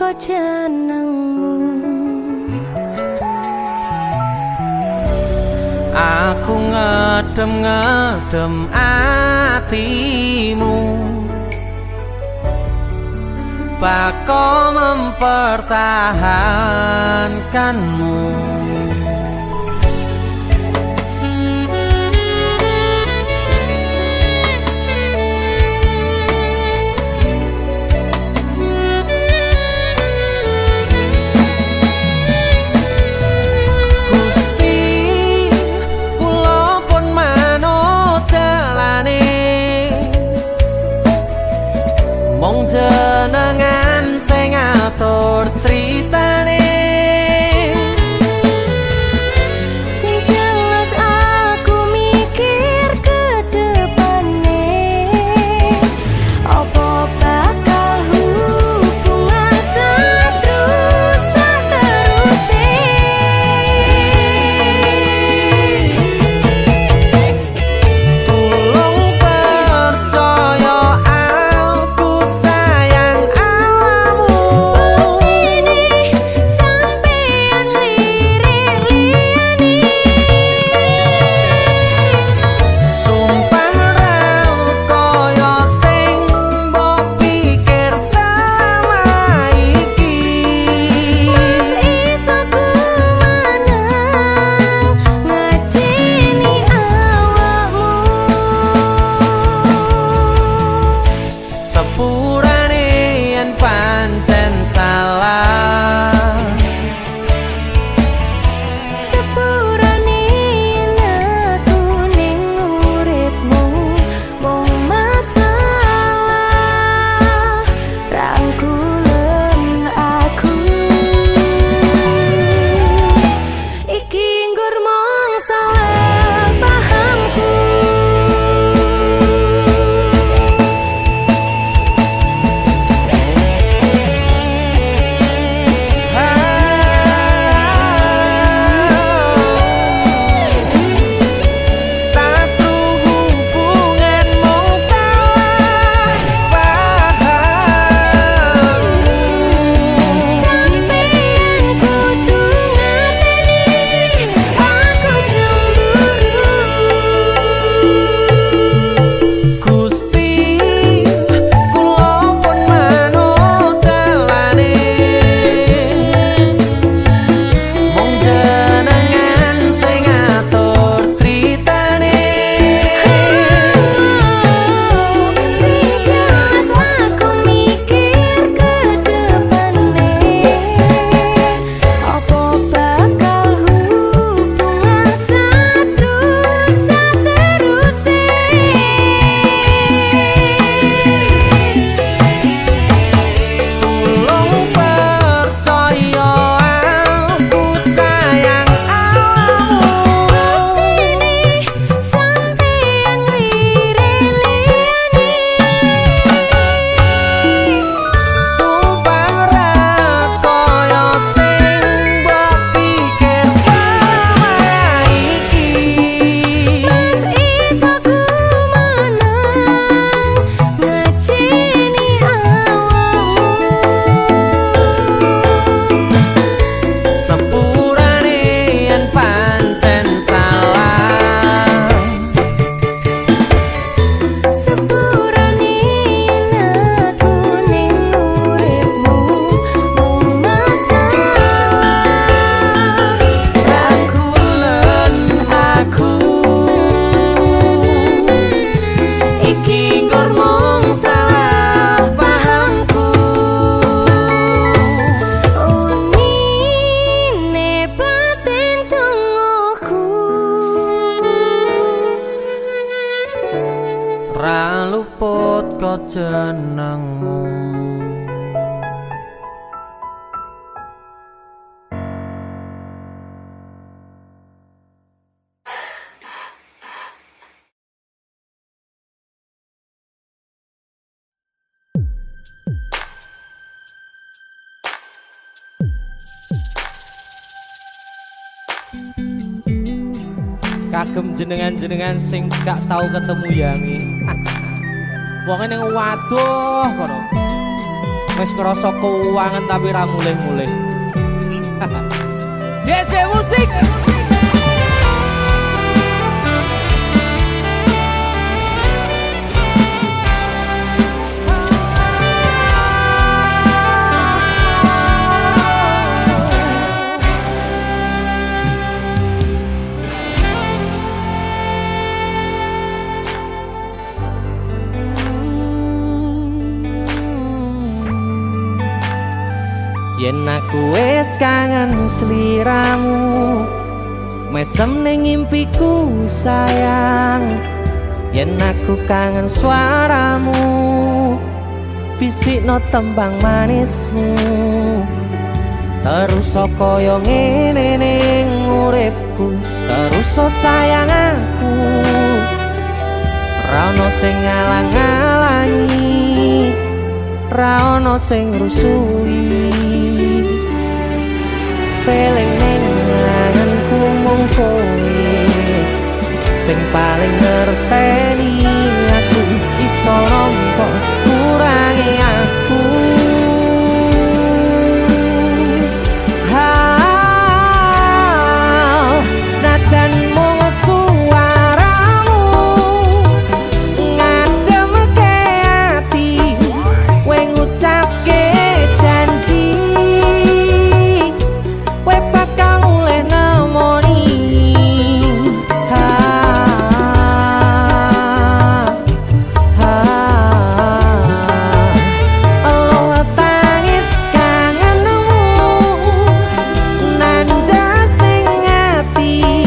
kok jenengmu. Aku ngedem-ngedem atimu, bako mempertahankanmu. Jenengan sing ngatur critane, sing jelas aku mikir ke depane, apa bakal hubungan seterusnya tulung percaya ra luput kok jenengmu. Kagem jenengan-jenengan sing gak tau ketemu yangi. Wonge ning waduh kono. Wis ngerasa keuangan tapi ra mulih-mulih. JC Musik. Yen aku wis kangen sliramu, mesem ning impiku sayang. Yen aku kangen suaramu, bisikno tembang manismu. Terus kaya ngene ning uripku, terus sayang aku. Ra ono sing ngalang-alangi, ra ono sing rusui. Feeling ning anganku mung kowe sing paling ngerteni aku. Iso nampa kurangi aku. Senajan mung suaramu ngademke ati, kowe ngucapke janji kowe bakal mulih nemoni. Elo tangis kangenmu nandas ning ati,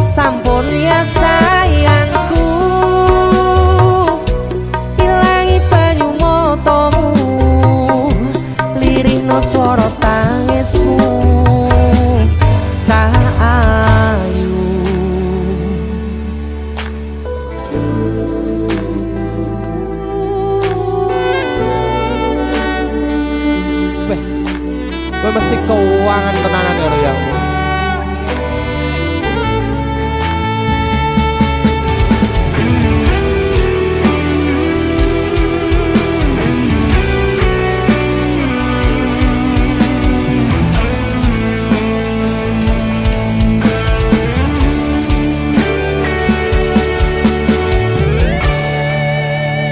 sampun ya sayangku. Ilangi banyu matamu, lirihno swara tangismu. Cahayu weh, kowe mesti keuangan tenanan karo yamu.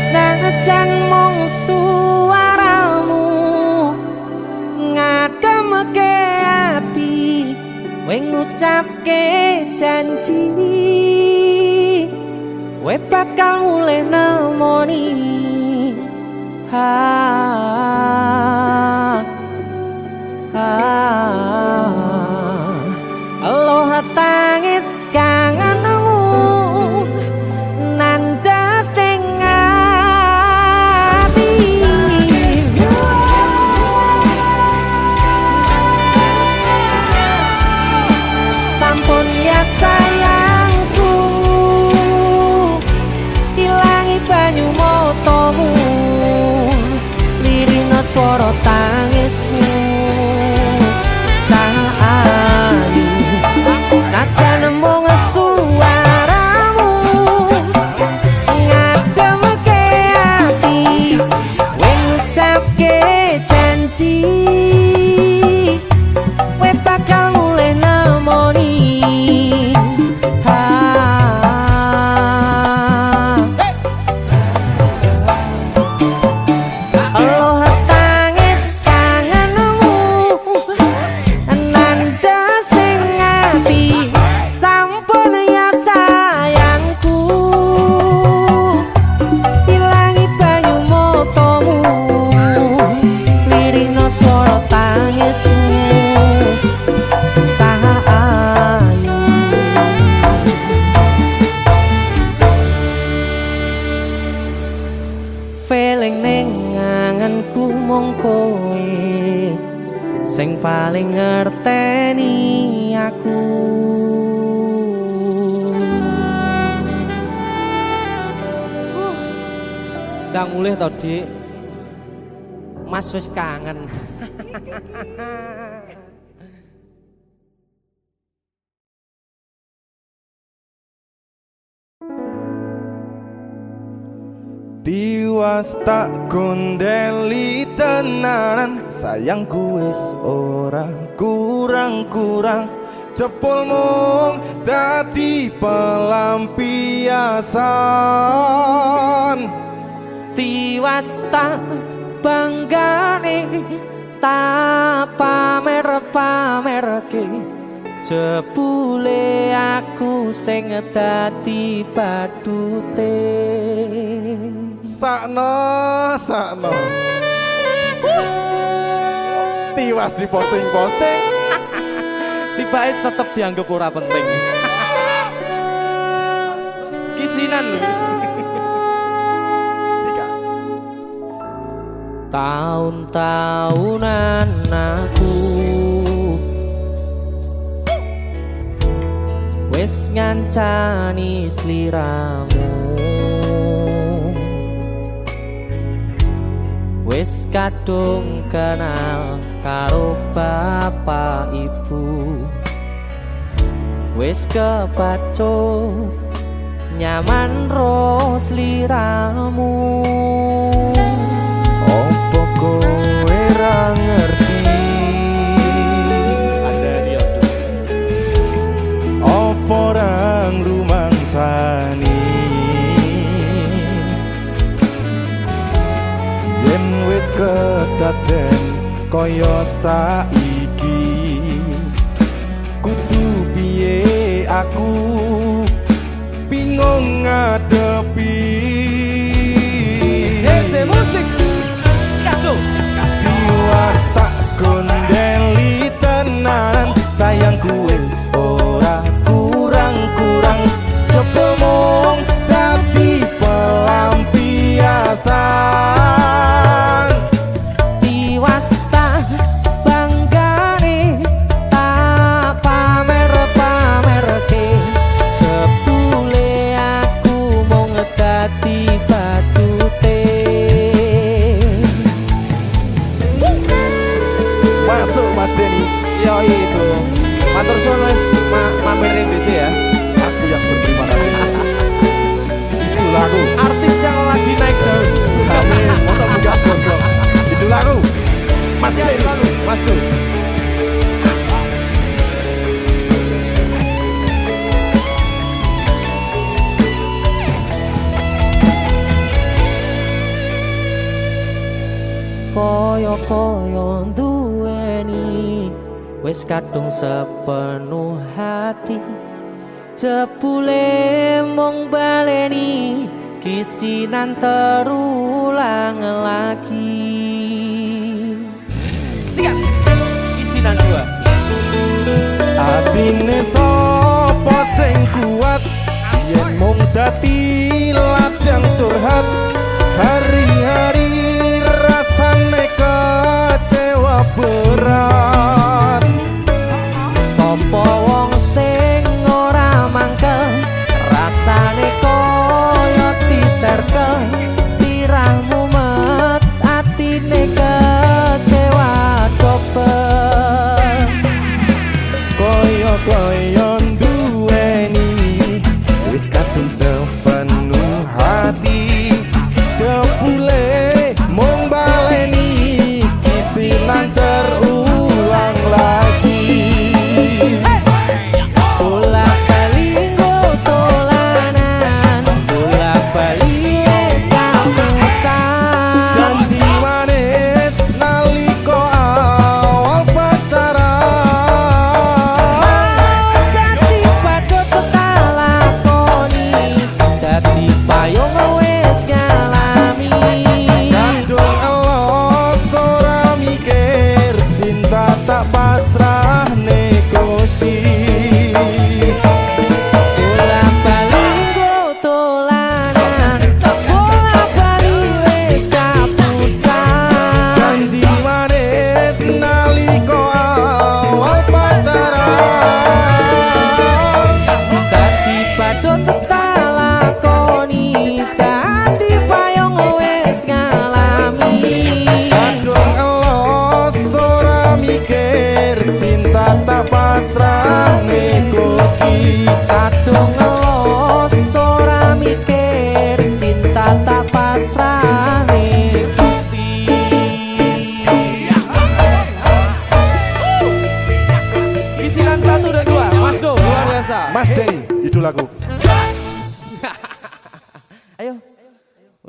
Senajan mung suaramu ngademke ati, kowe ngucapke janji kowe bakal mulih nemoni. Aloha tangis kangenmu nandas ning ati, sampun ya sayangku. Ilangi banyu matamu, lirihno swara tangismu. Cahayu senajan mung suaramu ngademke ati, kowe ngucapke janji kowe bakal mulih nemoni. Aloha tangis kangenmu nandas ning ati, sampun ya sayangku. Ilangi banyu matamu, lirihno swara tangismu. Cahayu feeling ning anganku mung kowe sing paling ngerteni aku. Ndang mulih to, Dik. Mas wis kangen. Di tiwas tak gondeli tenanan, sayangku wis ora kurang-kurang, jebul mung dadi pelampiasan. Tiwas tak banggane tak pamer-pamerke, jebule aku sing dadi badute. Sakno tiwas di posting-posting, Tibae tetep dianggap ora penting. Kisinan lho. Sika Tahun-tahunan aku wis ngancani sliramu, wis kadung kenal karo bapak ibu, wis kepacut nyaman ro sliramu. opo kowe ra ngerti, opo ra ngrumangsani, yen wis kedaden kaya saiki, kudu piye aku bingung ngadepi. Dese musik Skado Tiwas tak gondeli tenan, sayangku wis ora kurang-kurang, jebul mung dadi pelampiasan. Tiwas tak banggane tak pamer-pamerke, jebule aku mung dadi badute. Masuk Mas Denny, Yo itu matur suwun wis mamerin DJ ya. aku yang berterima kasih. Itu lagu Artis yang lagi naik daun. Amin, motor buka gondrong. Itu lagu Mas Siap Denny. selalu, Mas Du. Koyo-koyo duweni wis kadung sepenuh hati, jebule mung baleni kisinan terulang lagi. Siap kisinan dua. Atine sapa sing kuat, yen mung dadi ladang curhat, hari-hari rasane kecewa berat. Sopo wong sing ora mangkel, rasane koyo diserkel, sirahmu met atine kecewa dobel. Koyo duweni wis kadung sepenuh hati,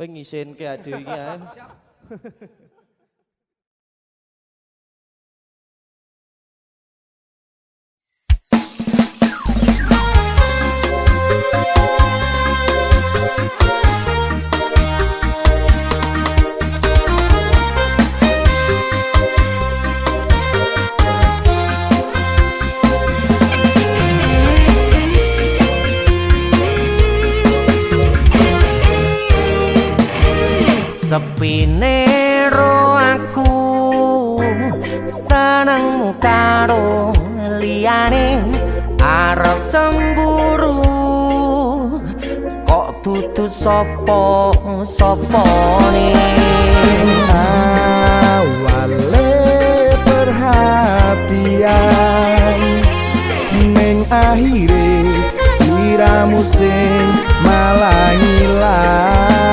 penting ngisinke ade iki ae. Sepine ro aku senengmu karo liyane arep cemburu kok dudu sapa-sapane awale perhatian ning akhire siramu sing malah ilang.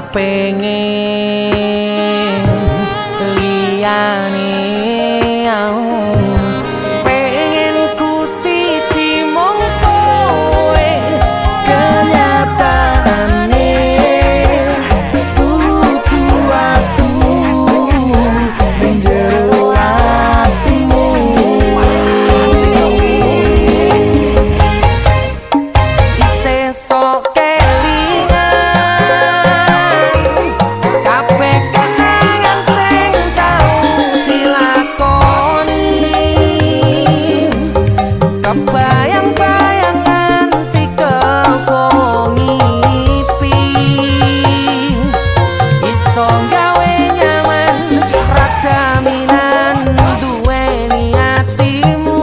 pengen liyane pengen ku siji mung kowe kenyataane kudu atu menjero atimu sesok bayang-bayang nganti kepung ngipi iso gawe nyaman rajaminan duweni atimu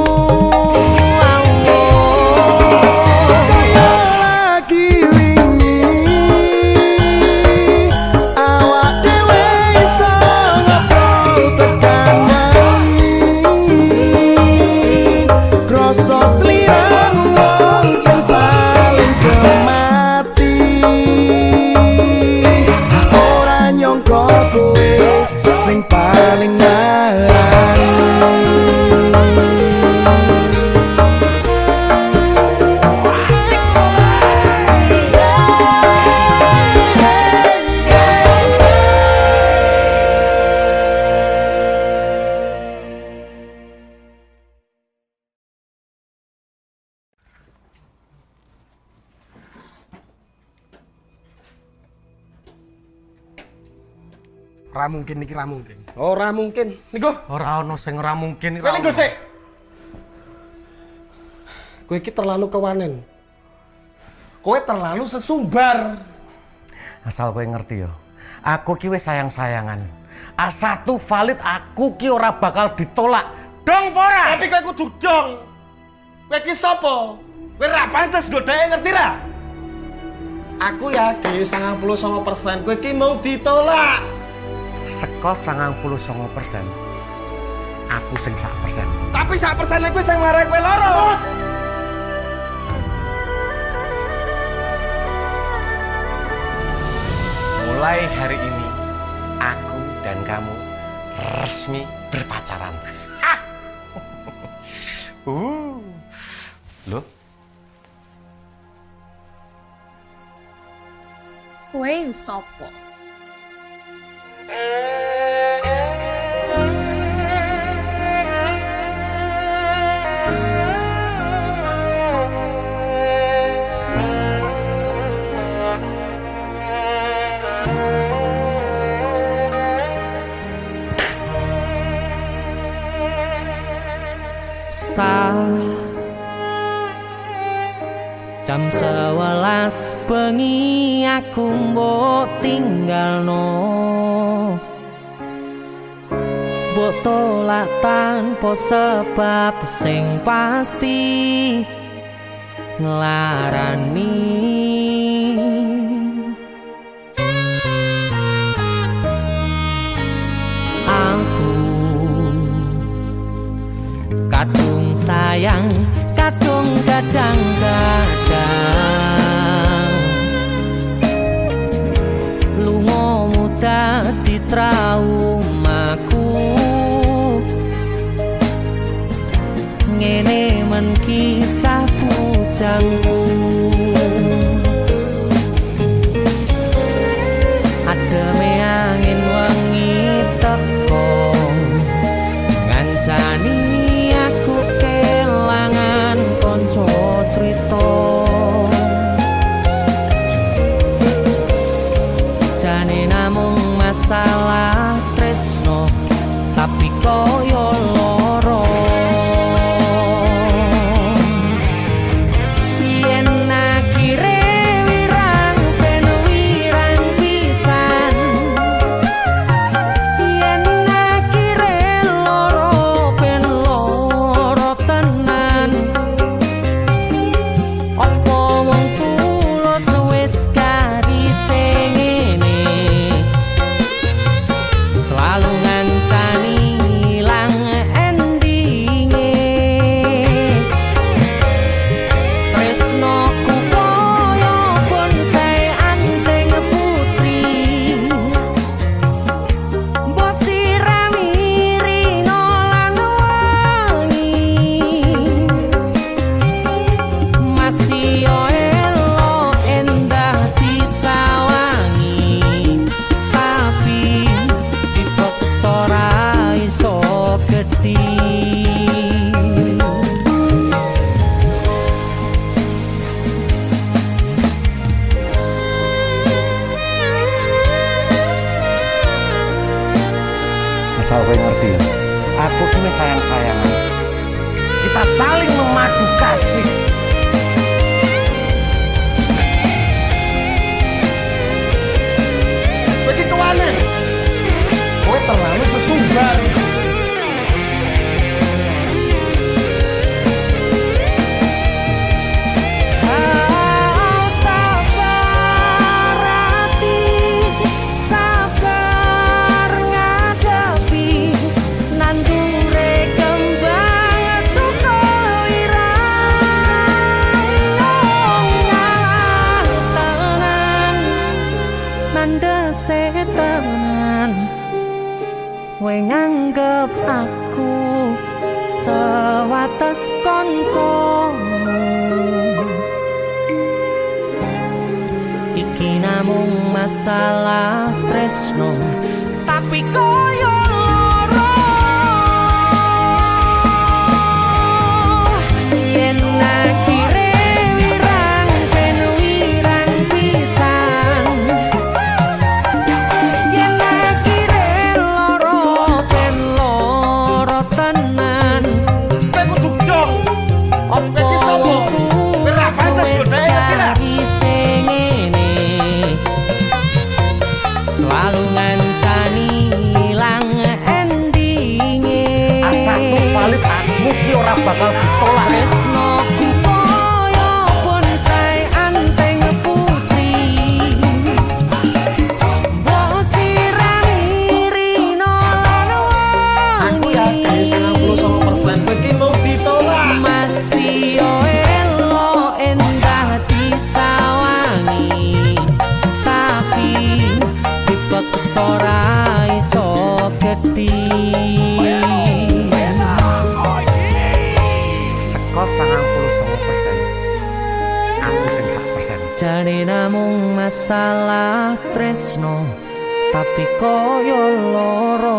lagi wingi awak dhewe iso ngobrol tekan kroso sliramu wong sing paling kemati ora nyangka kowe sing paling larang. Ora mungkin iki, ora mungkin. Ora mungkin. Niku Ora ono sing ora mungkin iki. kowe ning sik. Kowe iki terlalu kewanen. Kowe terlalu sesumbar. Asal kowe ngerti ya. Aku ki wis sayang-sayangan. A1 valid aku ki ora bakal ditolak. Dong ora? Tapi kowe kudu dong. Kowe iki sapa? Kowe ra pantes godhae ngerti ra? Aku yakin 99% kowe iki mau ditolak. Seko 99%. Aku sing 1%. Tapi 1% kowe sing marai kowe loro. Mulai hari ini aku dan kamu resmi berpacaran. Loh? Kowe sopo? Jam 11 bengi aku mbok tinggalno, mbok tolak tanpa sebab sing pasti nglarani. Aku kadung sayang, kadung kadang-kadang lunga dadi traumaku. Ngene men kisah bujangku. Ademe angin wengi teko ngancani aku kelangan konco crita. Jane namung masalah tresno tapi koyo loro. Yen akhire wirang ben wirang pisan, yen akhire loro ben loro tenan. Apa wong tulus wis karise ngene, selalu ngancani ilang endinge. Tresnoku koyo bonsai anteng putri, mbok sirami rino lan wangi. Masih yo elo endah disawangi, tapi dipaksa ra iso gedhi. Asal kowe ngerti ya. Aku ki wis sayang-sayangan. Kita saling memadu kasih. Kowe iki kewanen. Kowe terlalu sesumbar. Sabar hati, sabar ngadepi nandure kembang tukul irang tenan, nandese tenan. Kowe nganggep aku sewates kancamu, iki namung masalah tresno tapi koyo loro. Yen akhire wirang ben wirang pisan, yen akhire loro ben loro tenan. Kowe kudu dong. Kowe iki sapa? bakal ditolak. Tresnoku koyo bonsai anteng putri. Wo sirami rino lan Aku wangi. yakin 99% kowe iki mau ditolak. Masih yo elo endah disawangi, tapi dipaksa ora iso gedhi. Seko 99%. Aku sing 1%. Jane namung masalah tresno, tapi koyo loro.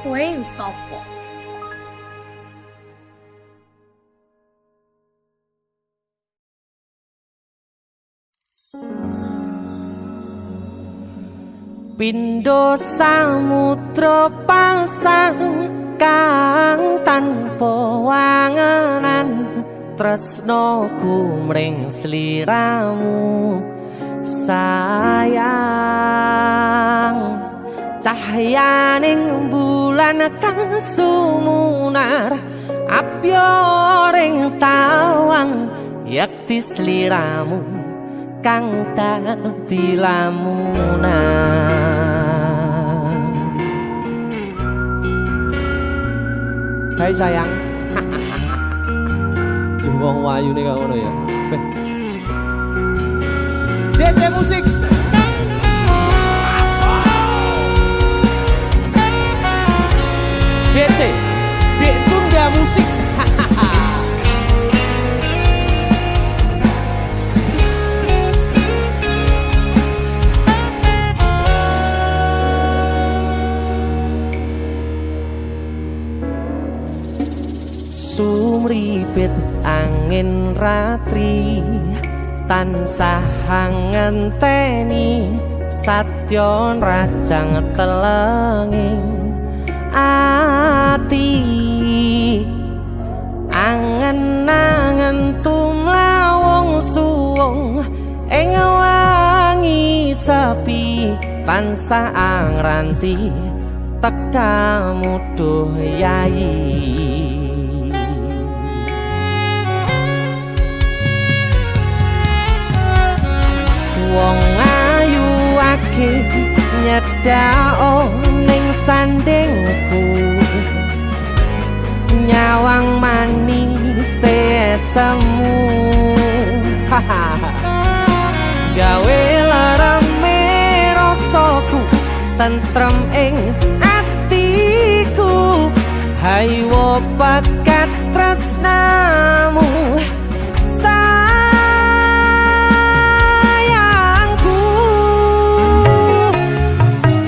Kowe sopo? Pindho samudra pasang kang tanpa wangenan, tresnoku mring sliramu sayang. Cahyaning bulan kang sumunar apyoring tawang, yakti sliramu kang dadi lamunan. Hai sayang. Jewong wayu nih ngono ya. Beh. DC musik. DC. Dek Tunda musik. Sumripit angin ratri tansah ngenteni satyon rajang telenging ati. Angen-angen tumlawung suwung ing wangi sepi tansah angranti tekamu duh yayi. Wong ayu ake nyedhak ning sandingku, nyawang manis semu. Gawe larame rasaku tentrem ing atiku, haywo bakat tresnamu sayangku.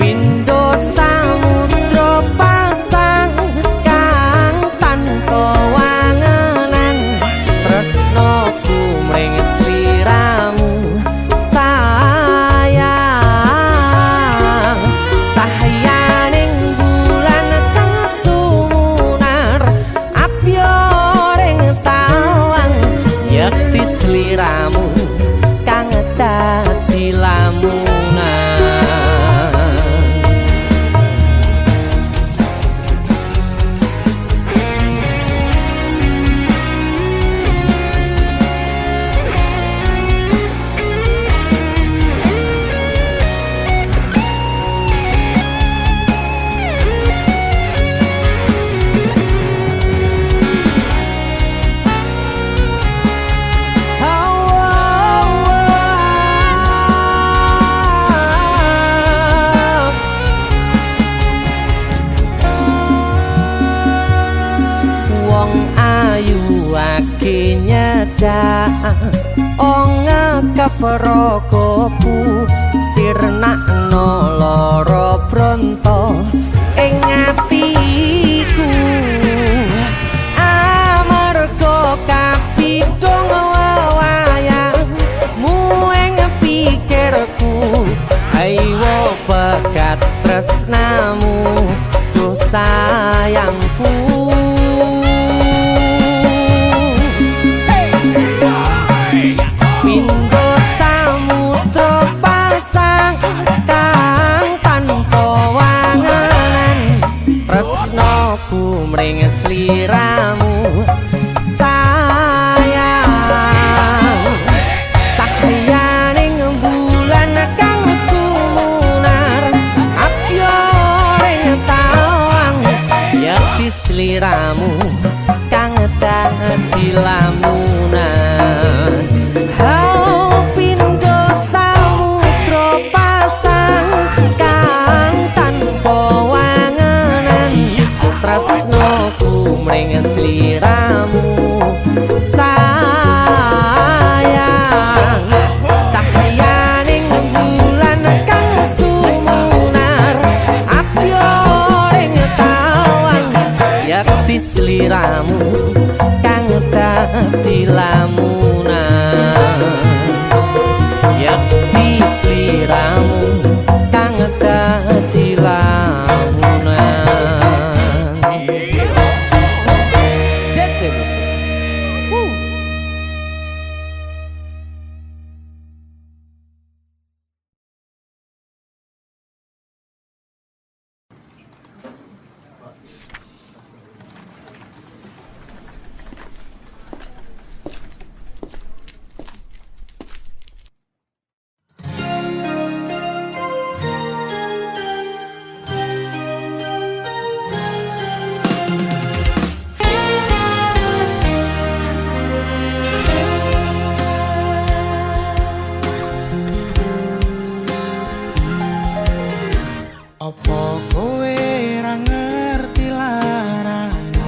Pindho samudra pasang kang tanpa wangenan, tresnoku mring sliramu sayang. Cahyaning bulan kang sumunar apyoring tawang, yakti sliramu kang dadi lamunan. Ake nyedak ngekep rogoku, sirnakno loro bronto ing atiku. Amarga kapidhong wayangmu ing pikirku, haywo bakat tresnamu duh sayangku. Pindho samudra pasang kang tanpa wangenan, tresnoku sliramu kang dadi lamunan. Hau pindho samudra pasang kang tanpa wangenan, tresnoku mring sliramu sayang. Cahyaning bulan kang sumunar abyo ring tawang, yakti sliramu kang dadi lamunan. Yakti sliramu kang dadi lamunan. That's it. Woo. Apa kowe ra ngerti larane?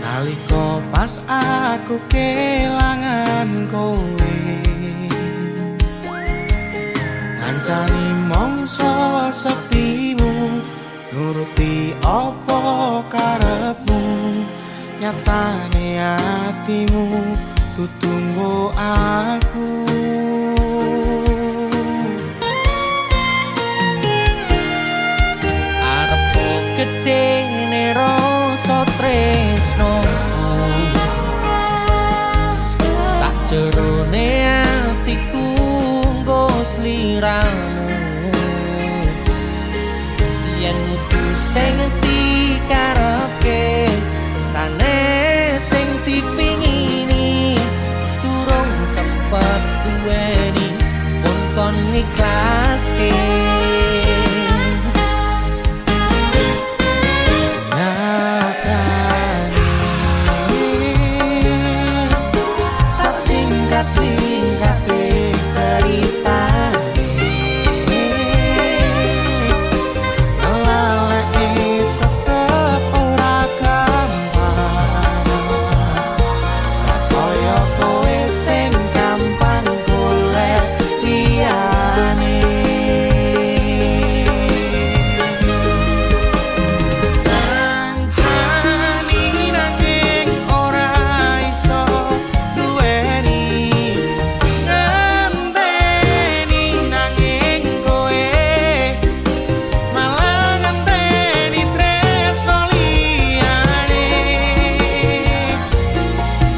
Nalika pas aku kelangan kowe, ngancani mongso sepimu, nuruti apa karepmu, nyatane atimu tutunggo aku. Gedene rasa tresno sajerone atiku nggo sliramu, yen kudu sing dikarepke sanes sing dipingini durung sempet duweni pun kon ikhlaske. Singkat-singkate ceritane ngelaleki tetep ora gampang, kaya kowe sing gampang golek liyane. Kancani nanging ora iso duweni, ngenteni nanging kowe malah ngenteni tresno liyane.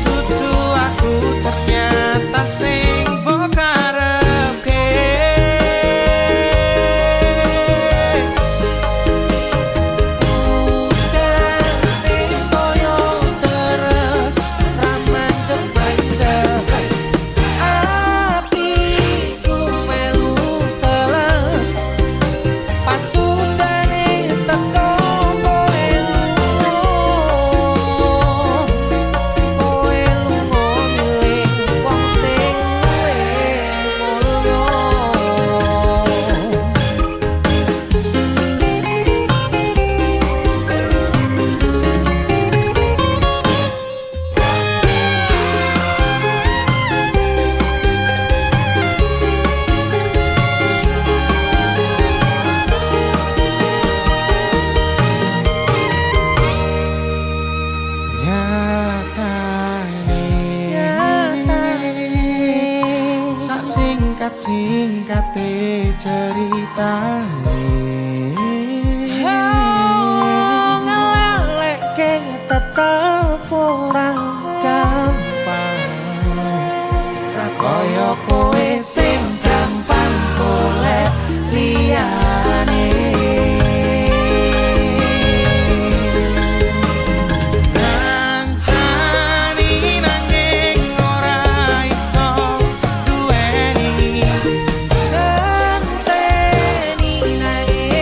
Dudu aku ternyata sing mbok karepke. Bukan soyo terus ramandeg-mandeg, atiku melu teles pasudane teko kowe lunga milik wong sing luwih mulya. Sak singkat-singkate ceritane Ngelalekke tetep ora gampang, ra kaya kowe sing gampang golek liyane. Ngancani nanging ora iso duweni, ngenteni nanging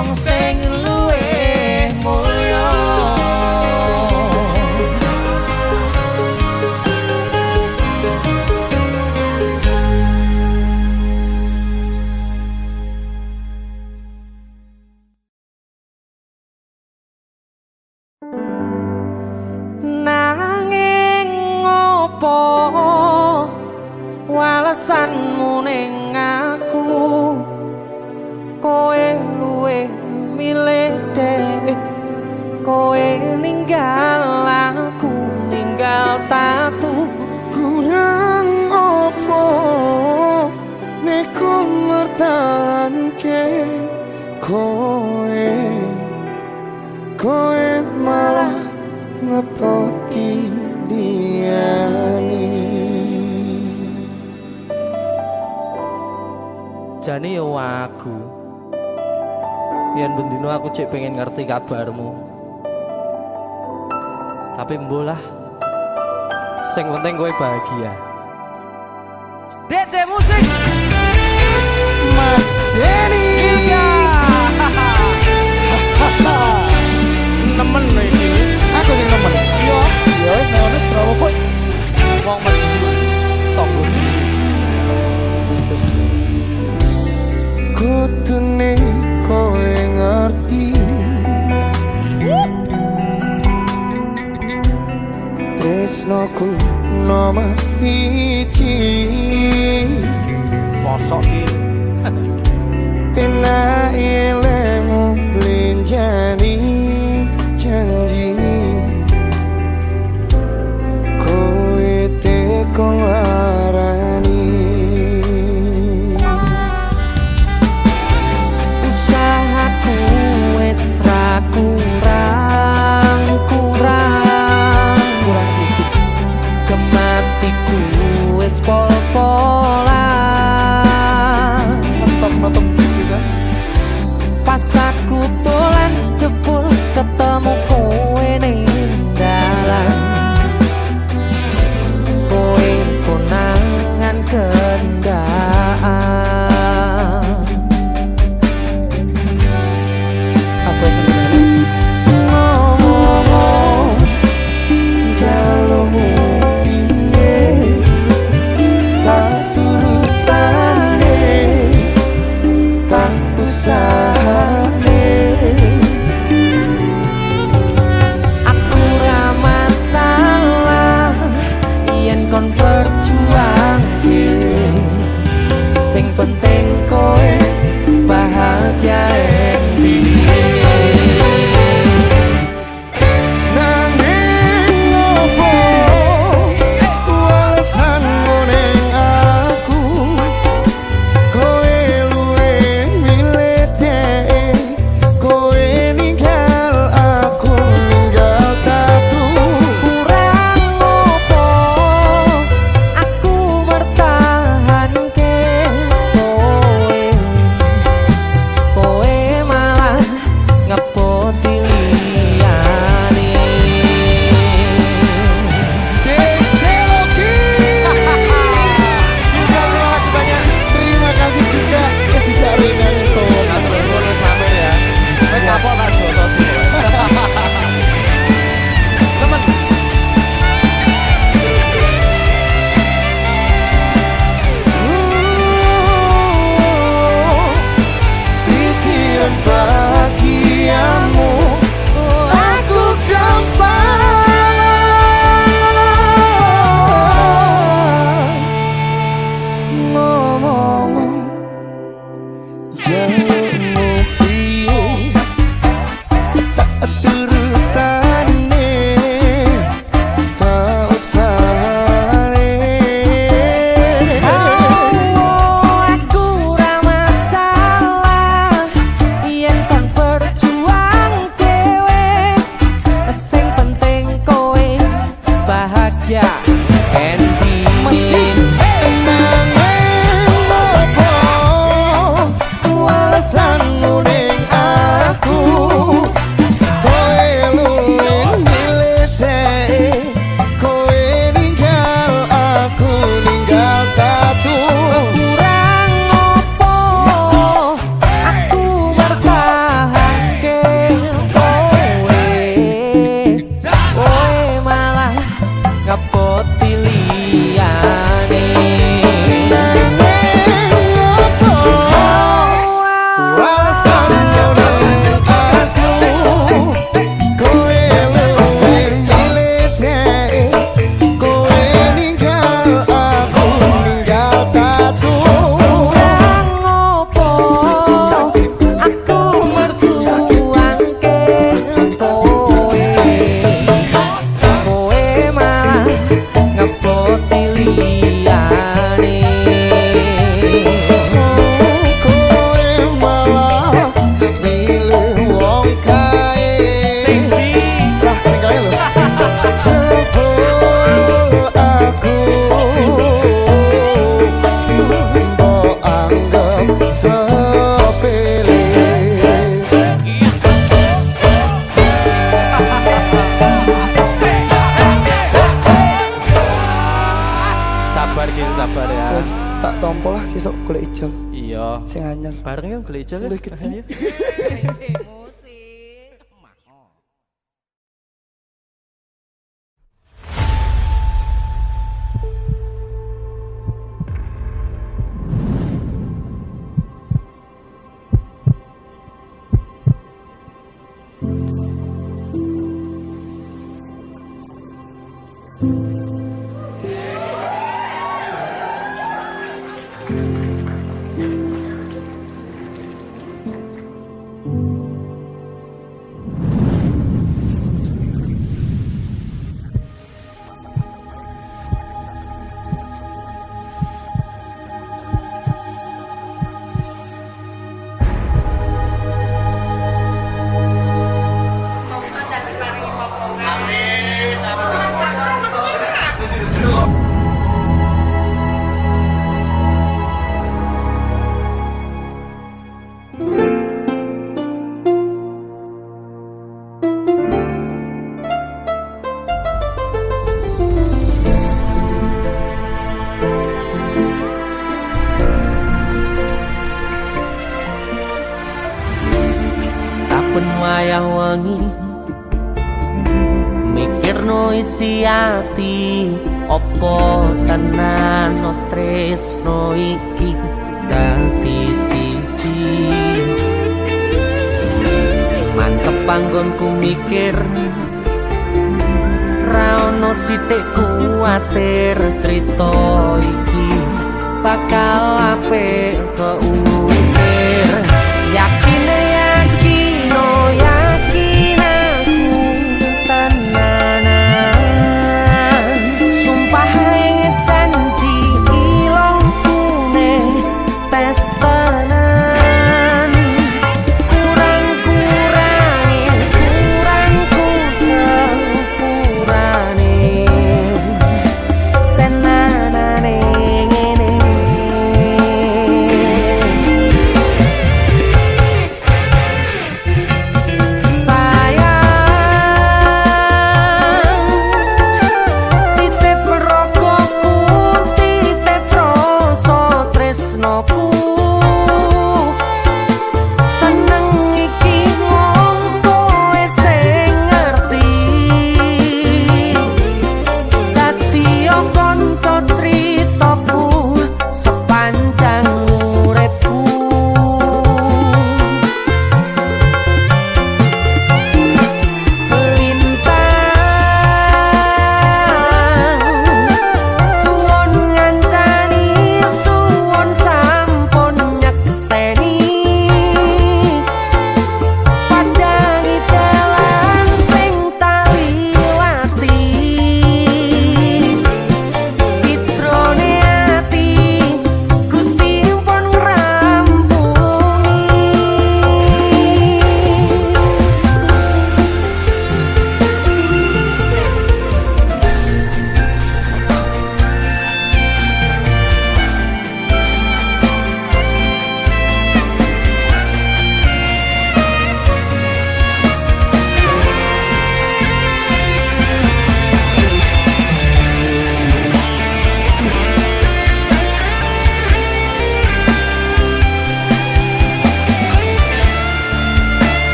wong sing luwih mulya. Nanging ngopo walesanmu ning aku, kowe luwih milih dek, kowe ninggal aku ninggal tatu. Kurang opo neku ngertanke kowe malah ngepoti diani. Jane yo aku yen bendino aku cek pengen ngerti kabarmu, tapi mbolah sing penting kowe bahagia. DC musik Mas Denny Ilga. Nemen lho iki. aku sing nemen. Iya, ya wis nek ono Srawa bos. Wong maju tonggo dulu. Terus Kutune kowe ngerti tresnoku nomor siji. mosok iki. Pena ilmu blenjani janji kowe tekong larani. Usahaku wis ra kurang sithik, kematiku wis pol-polan. Mantap bisa. golek ijol Iya. sing anyar. Bareng yang golek ijol. Sing luwih gede. Saben wayah wengi mikirno isi ati opo tenan no tresno iki dadi siji mantep panggonku mikir ra ono sithik kuwatir crita iki bakal apik keukir yakin yakin aku tenanan sumpah ing janji ilongkune tes tenan kurangku sepurane tenanane ngene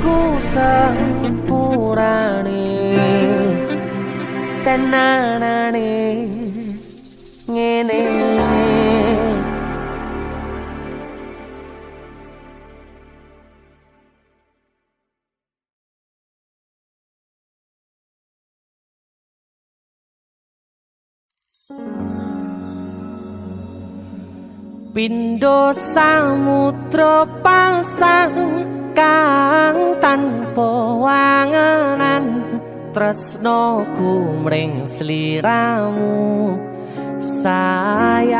aku sepurane cenanane ngene. Pindho samudra pasang kang tanpa wangenan, tresnaku mring sliramu sayang.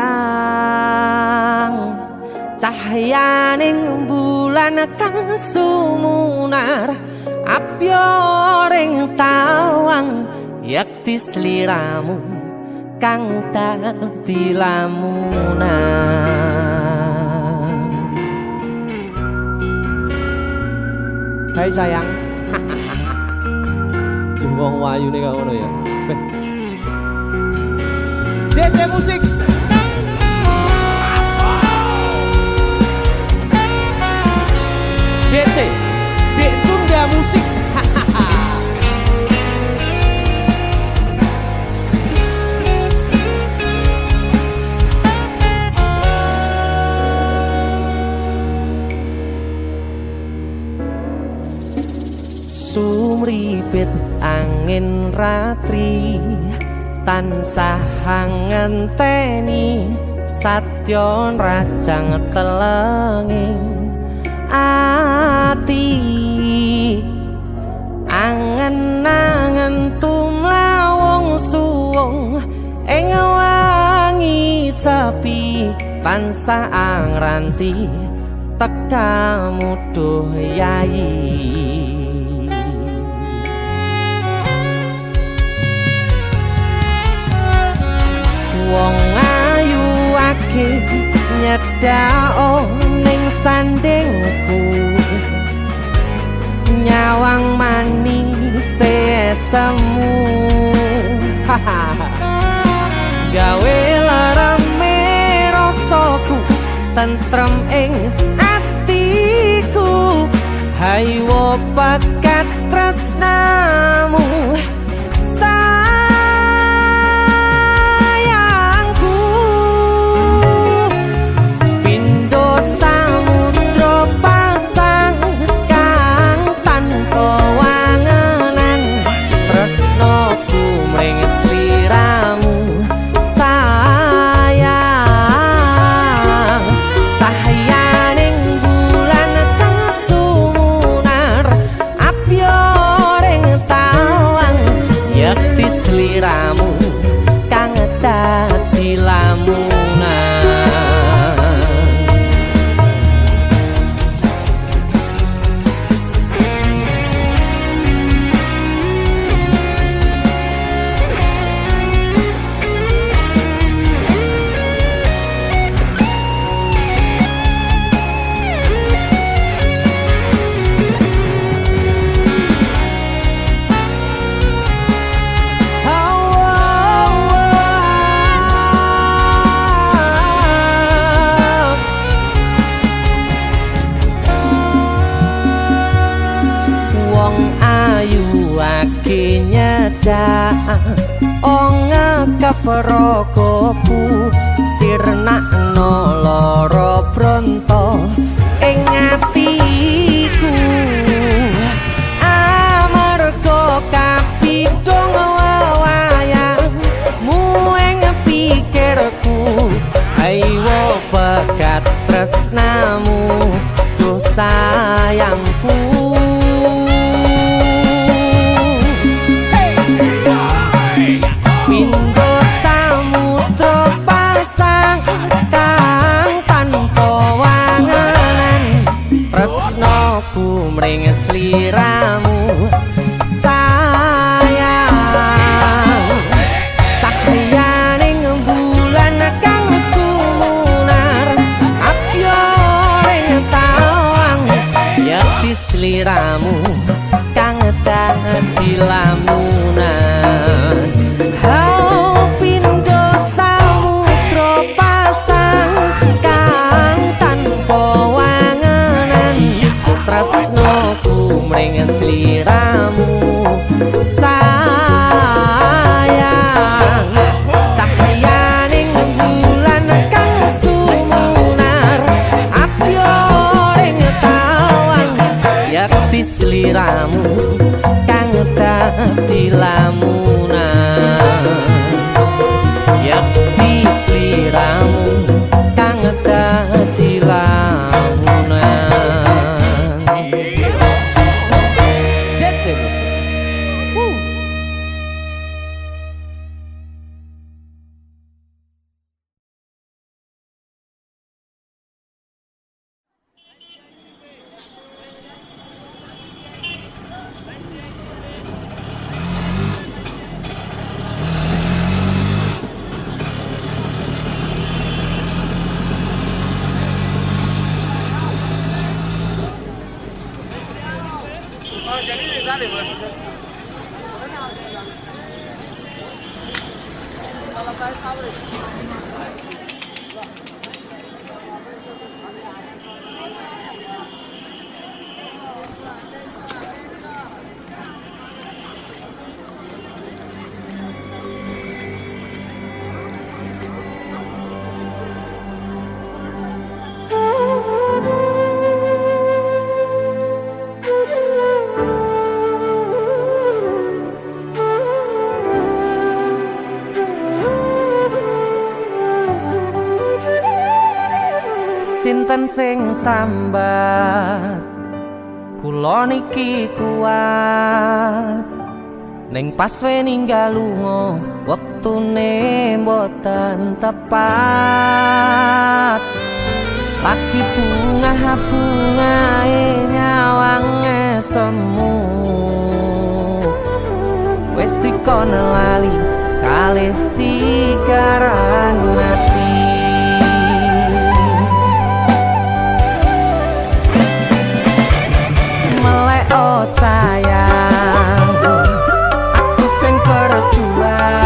Cahyaning bulan kang sumunar apyoring tawang, yakti sliramu kang dadi lamunan. Hai sayang. Jeng wong wayune kok ngono ya. Beh. DC musik. DC. Dek Tunda musik. Sumripit angin ratri tansah ngenteni satya rajang telenging ati. Angen-angen tumlawung suwung ing wangi sepi tansah angranti tekamu duh yayi. Wong ayu akeh nyedhak ning sandingku, nyawang manis semu gawe larame rasaku tentrem ing atiku. Haywo pekat tresnamu Prokopu sirnakno lara bronto ing atiku. Amarga kapidhong wayangmu ing pikirku. Haywo pekat tresnamu duh sayangku. Mring sliramu sayang. Cahyaning bulan kang sumunar apyoring tawang, yakti sliramu kang dadi lamunan. Hau pindho samudra pasang kang tanpa wangenan, tresno aku mring sliramu sayang cahyaning bulan kang sumunar apyo ring tawang yakti sliramu kang dadi lamunan yakti sliramu kang dadi lamunan. That's it. Sinten sing sambat kula niki kuat ning pas we ninggal lunga wektune mboten tepat lagi bunga-bungae nyawange semu wis dikono lali kalih sigaran mati. Oh sayang, aku sing berjuang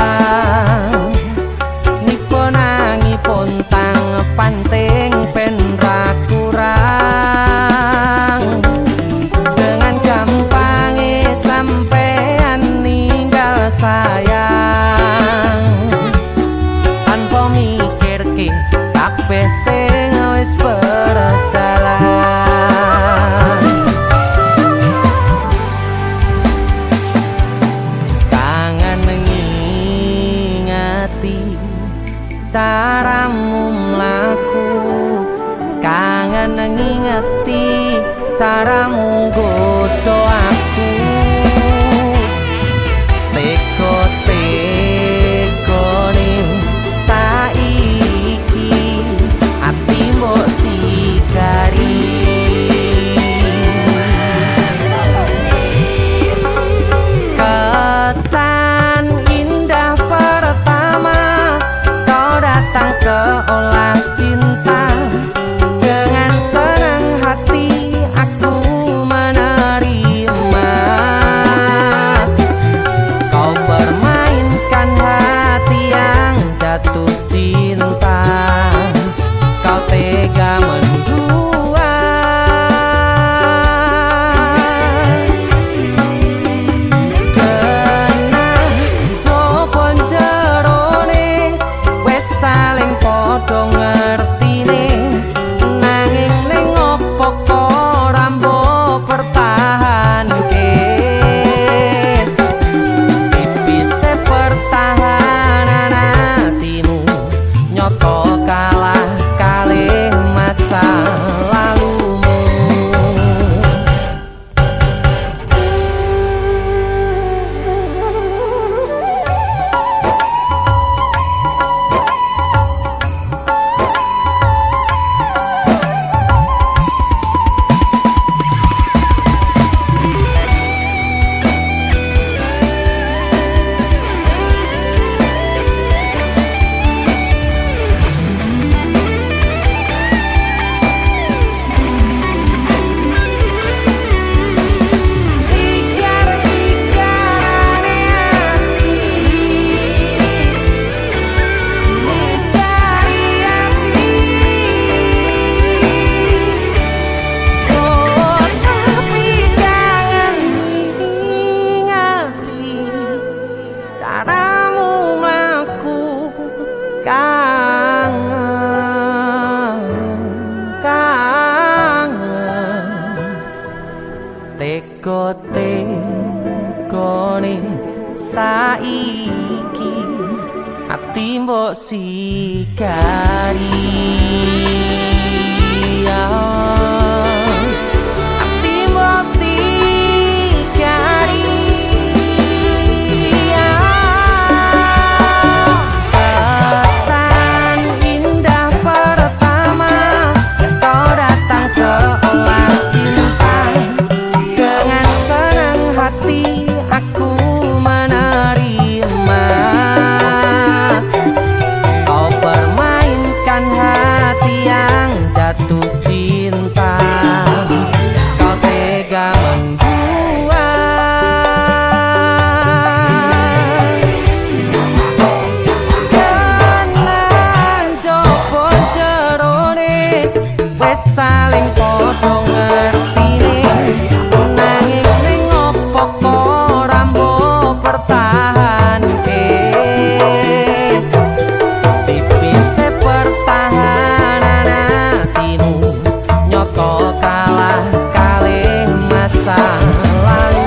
nipo nangipun tang panting ben ra kurang dengan gampangnya sampean ninggal sayang tanpa mikirke kabeh sing wis berjalan. kote kone saiki ati mbok sikari ati mbok sikari kesan indah pertama kau datang seolah cinta dengan senang hati aku menerima kau permainkan hati yang jatuh cinta kau tega membuat kanan jopo jerone wes saling podo ngertine nanging ning opo kok rambo pertahanke tipise pertahanan hatimu nyoto kalah kalih masa lalu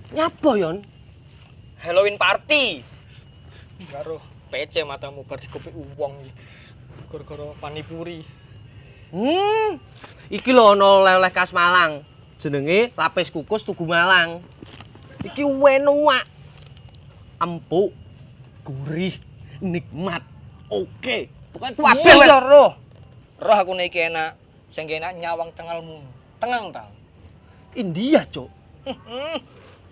nyapa yon Halloween party. Karo PC matamu bar dikopi uwong iki. Gara-gara panipuri. Iki lho ana oleh-oleh khas Malang. Jenenge lapis kukus Tugu Malang. Iki enak. Empuk, gurih, nikmat. Oke. Pokoke kabeh Iya roh. Roh aku nek iki enak. Sing enak nyawang cengelmu. Tengang ta. India, Cuk.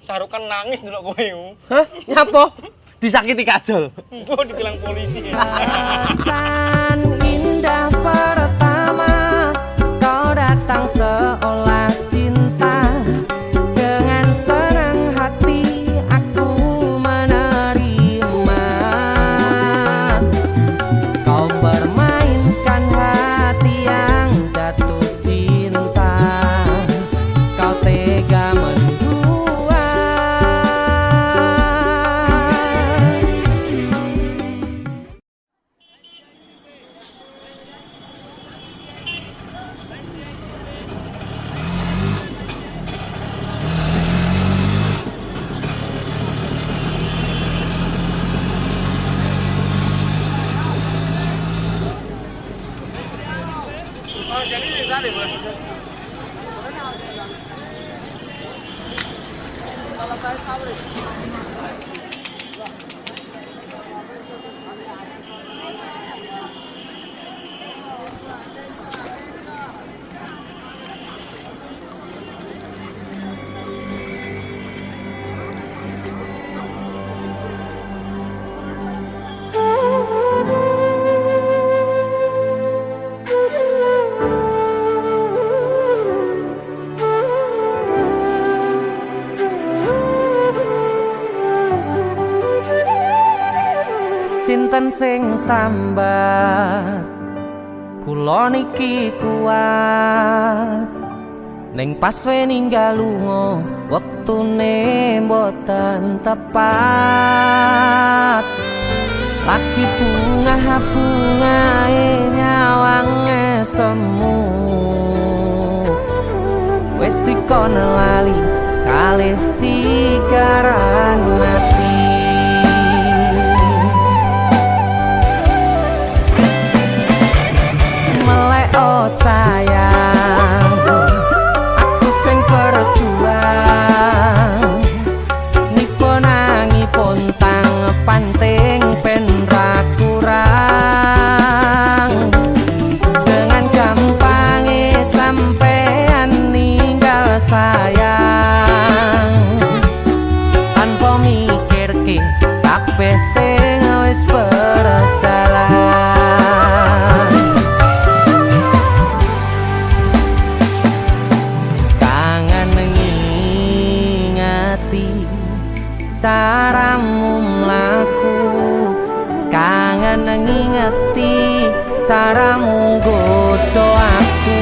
Sarukan nangis ndelok kowe. Hah? Nyapa? Disakiti kajol. Mbok dibilang polisi. kesan indah pertama kau datang seolah cinta dengan senang hati aku menerima kau permainkan hati yang jatuh cinta kau tega menduat sinten sing sambat kula niki kuat ning pas we ninggal lunga wektune mboten tepat lagi bungae nyawange semu wis dikon lali kalih sigaran mati melek oh sayang aku sing berjuang nipo nangi pontang panting pen ra kurang dengan gampangnya sampean ninggal sayang tanpa mikirke kabeh sing wis berjalan caramu mlaku kangen ngingeti caramu godho aku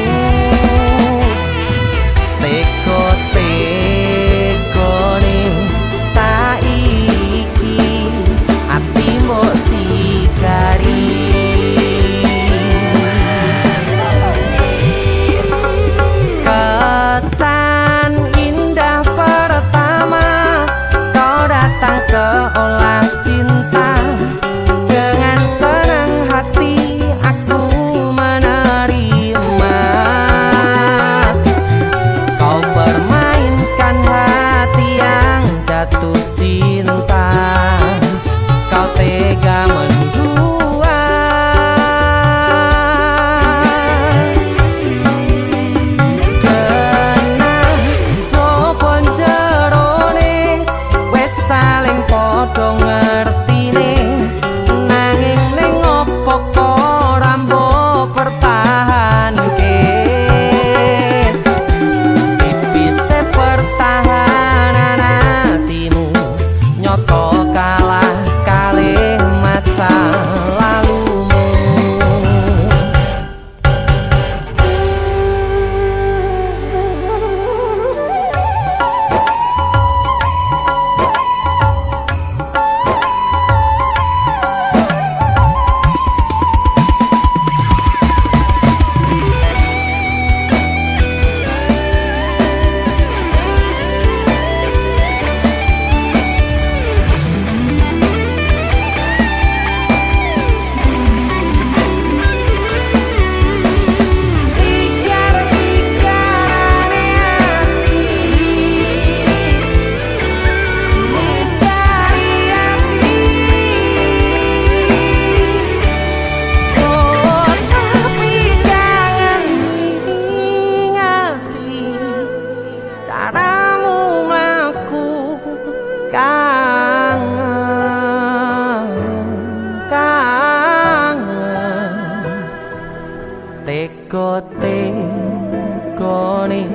jane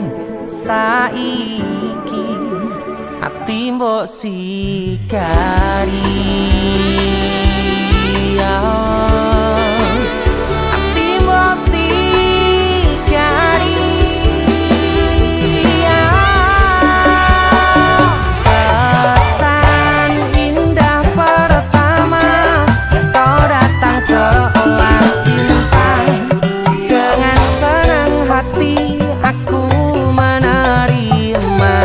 saiki ati mbok sikari ati mbok sikari kesan indah pertama kau datang seolah cinta dengan senang hati aku menerima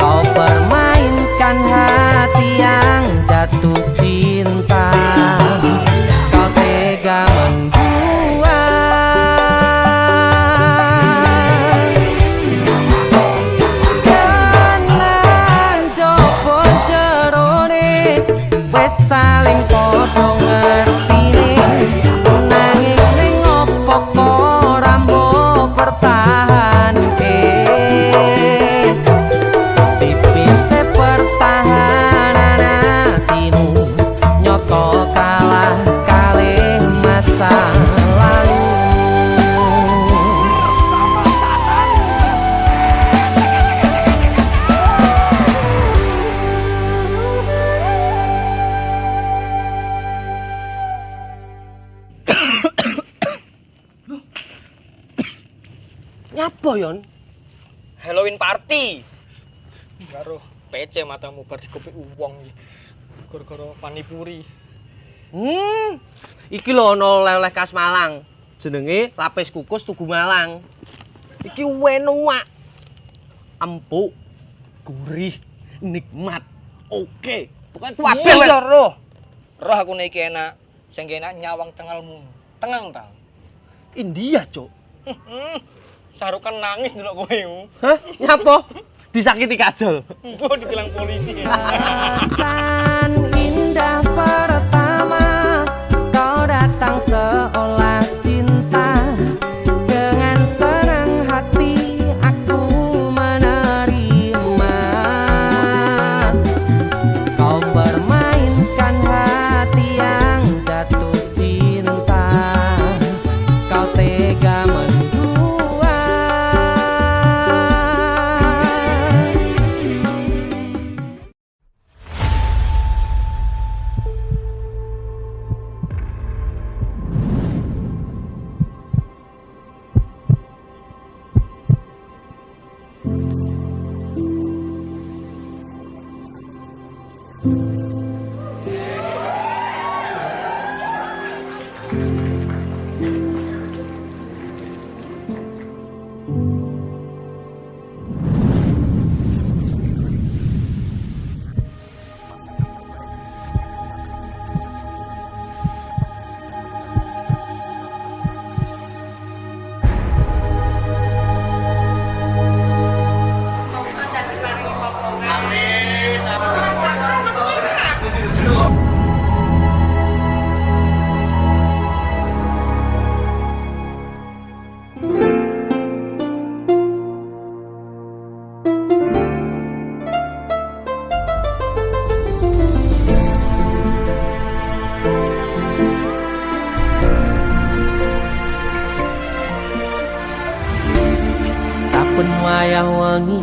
kau permainkan hati yang jatuh cinta kau tega membuat kenan jopo jerone wes saling podo ngertine nanging ning opo kok rambo pertahanke tipise pertahanan hatimu nyoto kalah kalih masa lalu Nyapa yon? Halloween party. Karo PC matamu bar dikopi uwong iki. Gara-gara panipuri. Iki lho ono oleh-oleh khas Malang. Jenenge lapis kukus Tugu Malang. Iki enak. Empuk, gurih, nikmat. Oke. Pokoknya kuwabe. Iya roh. Roh aku nek iki enak. Sing enak nyawang cengalmu. Tengang ta. India, Cuk. Sarukan nangis ndelok kowe. Hah? Nyapa? Disakiti kajol. Mbok dibilang polisi. kesan indah pertama kau datang seolah cinta dengan senang hati aku menerima kau permainkan hati yang jatuh cinta kau tega menduat saben wayah wengi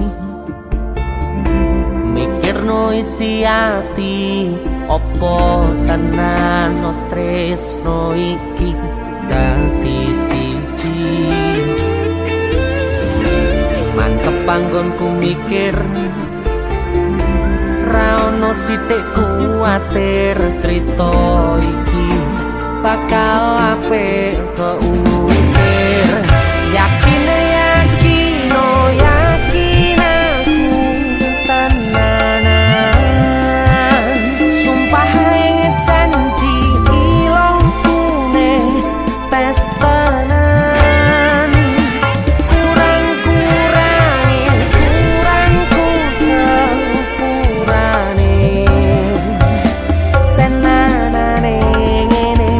mikirno isi ati opo tenan no tresno iki dadi siji mantep panggonku mikir ra ono sithik kuwatir crita iki bakal apik keukir yakin yakin oh yakin aku tenanan sumpah ing janji ilongku ne tes tenan kurangku sepurane cenanane ngene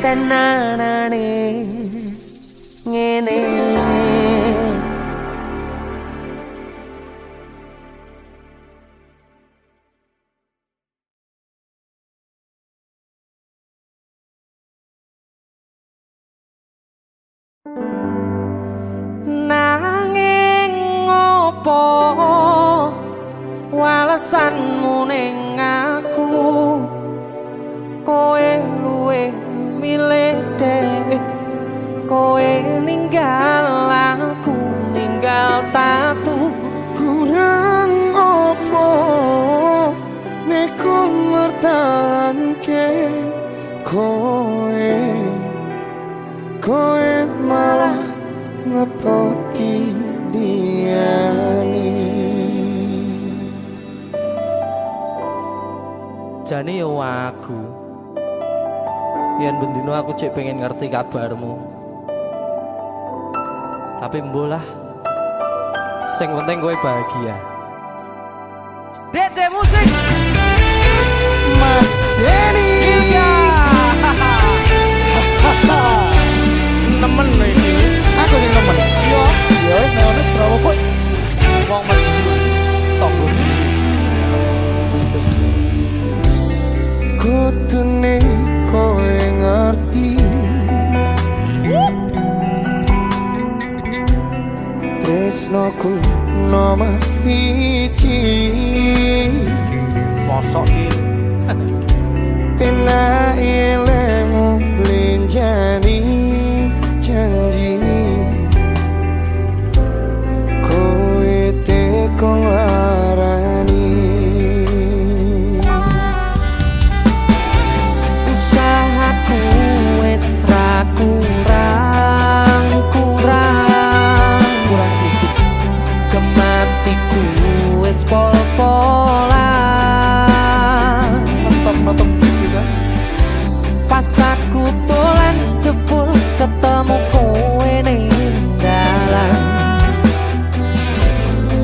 tenanane ngene. Nanging ngopo walesanmu ning aku, kowe luwe milih dek, kowe ninggal aku ninggal tatu. Kurang opo nek ku mertahanke kowe malah ngepoti diani. Jane yo aku yen bendino aku cek pengen ngerti kabarmu, tapi mbolah sing penting kowe bahagia. DC musik Mas Denny Ilga nemen lho iki. aku sing nemen. Yo wis nek ono Surabaya bos. Wong maju tonggo dulu. Terus Kutune kowe ngerti tresnoku nomor siji. mosok iki. Pena ilmu blenjani janji kowe tekong larani. Usahaku wis ra kurang sikit, kematiku wis pol-polan. Nonton bisa. Pas aku dolan jebul ketemu kowe ning dalan,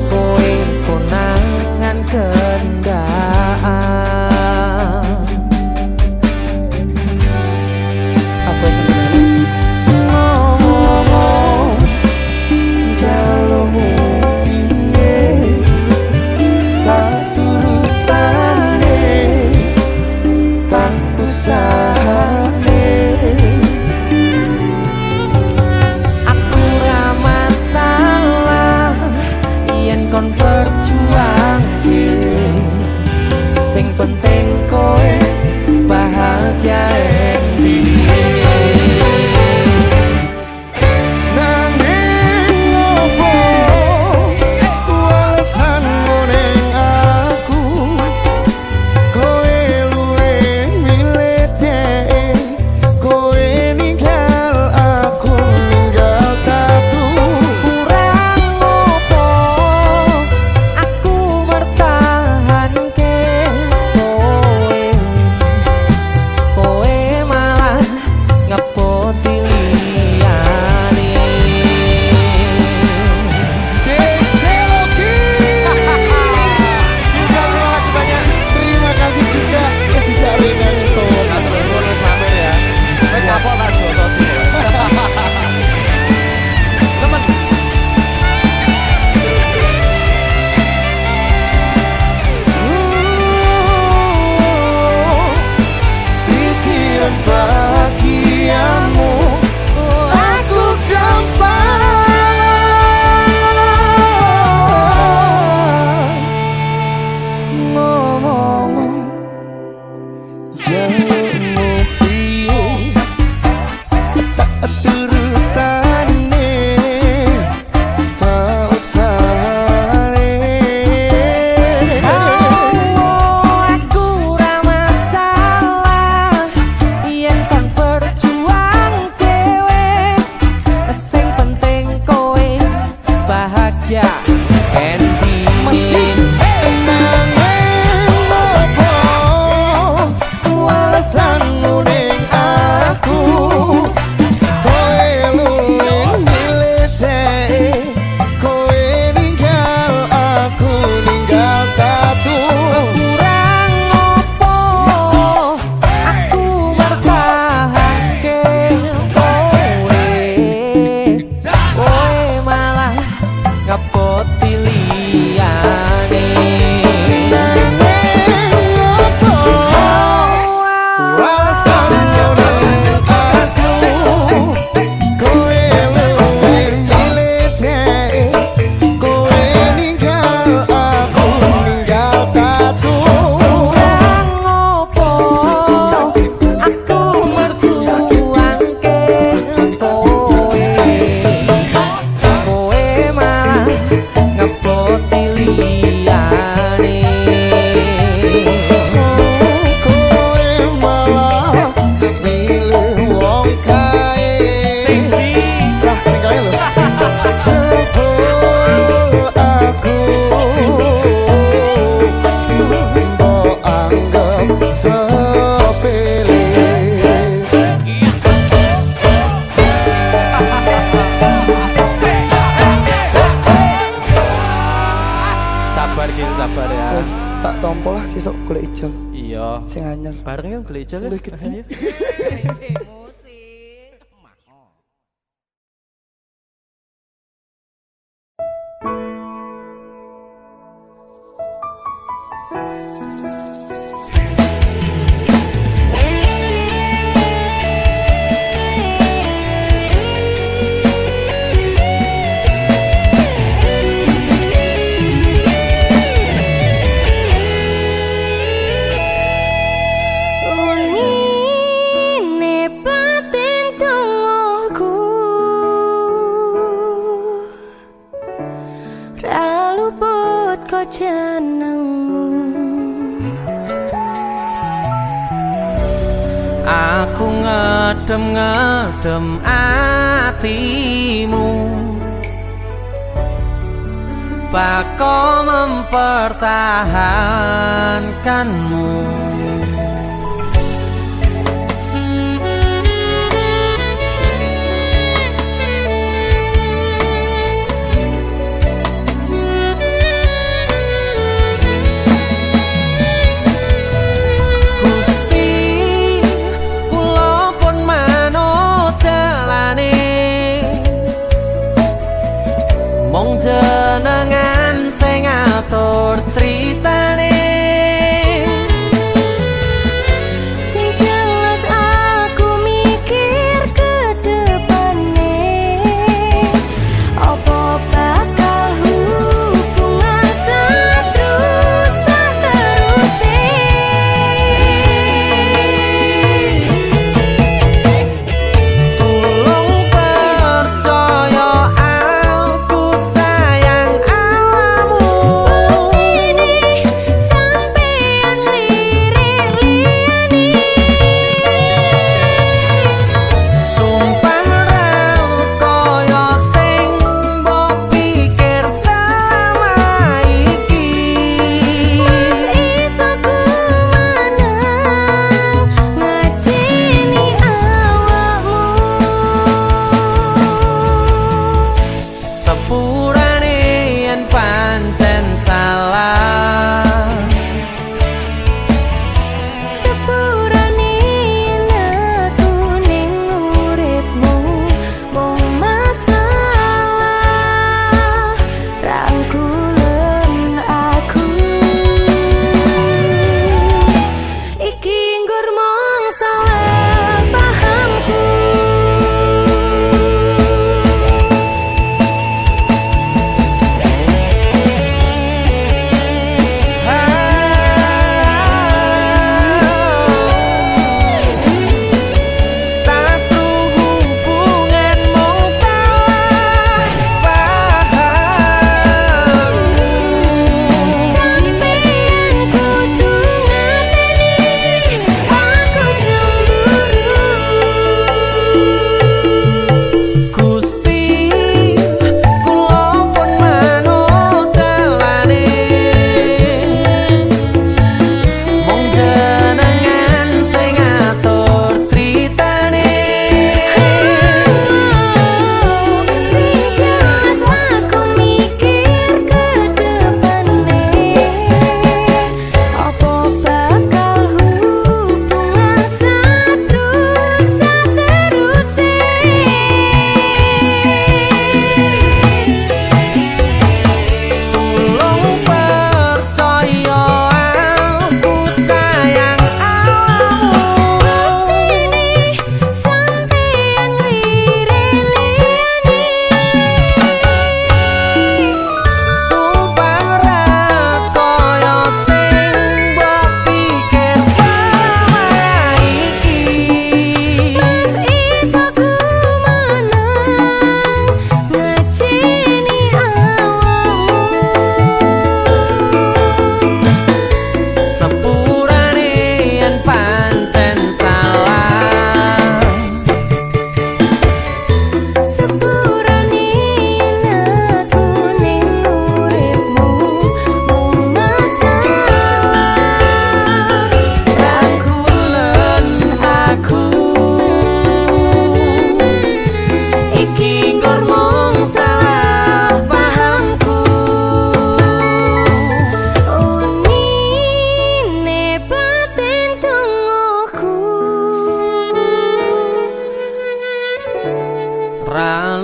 kowe konangan kendaan. Apa sebenarnya? Ngomong jalurmu piye tak turutane tak usahane. Aku ra masalah yen kon berjuang, sing penting kowe bahagia Nanging opo walesanmu ning aku, kowe luwe milih dek, kowe ninggal aku ninggal tatu. kurang opo aku mertahanke kowe malah ngepoti liyane. Deseloki. Juga terima kasih banyak. Terima kasih juga wis dijak rene sono. Terus bonus sampean ya. Wis kapok tak jotos sih. Temen Pikiran bahagiamu aku gampang ngomong jalurmu piye tak turutane tak usahane. Aku ra masalah yen kon berjuang dhewe, sing penting kowe bahagia. Endi Nanging opo wales golek ijol Iya. sing anyar. Bareng yuk golek ijol. Sing luwih gede. Ayo. Unine batin tungguku ra luput kok jenengmu. Aku ngedem-ngedem atimu, bako mempertahankanmu. Mong jenengan sing ngatur critane,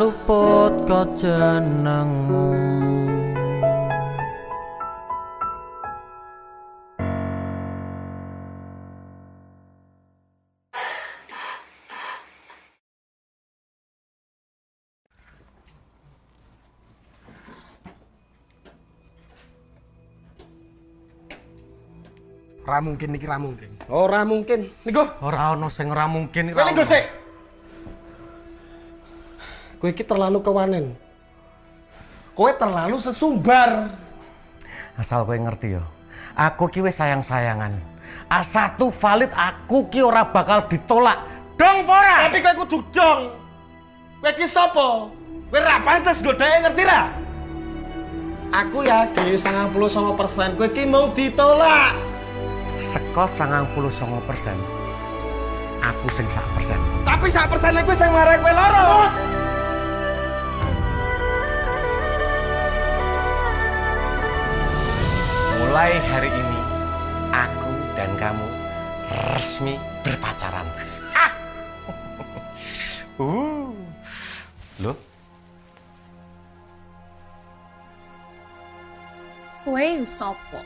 luput kok jenengmu. Ra mungkin niki ra mungkin. Ora mungkin. Niku. Ora ono sing ora mungkin Kowe niku sik. Kowe iki terlalu kewanen. Kowe terlalu sesumbar. Asal kowe ngerti yo. Aku ki wis sayang-sayangan. A1 valid aku ki ora bakal ditolak. Dong ora? Tapi kowe kudu dong. Kowe iki sapa? Kowe ra pantes godheke ngerti ra? Aku yakin 99% kowe iki mau ditolak. Seko 99%. Aku sing 1%. Tapi 1% kowe sing marai kowe loro. Mulai hari ini aku dan kamu resmi berpacaran. Loh? Kowe sopo?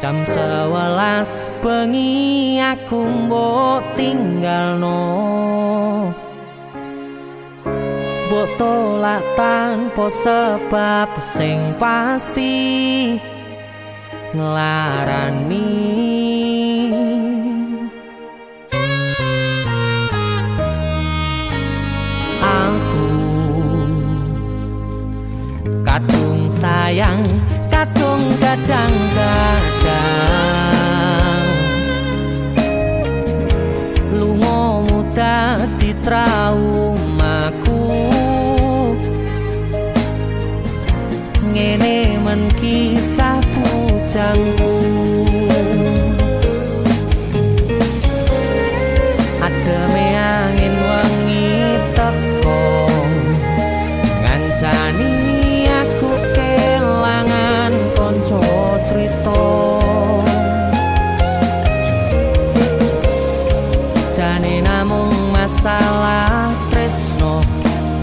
Jam 11 bengi aku mbok tinggalno, mbok tolak tanpa sebab sing pasti nglarani. Aku kadung sayang, kadung kadang-kadang lungamu dadi traumaku. Ngene men kisah bujangku. Ademe angin wengi teko ngancani aku kelangan konco crita. Jane namung masalah tresno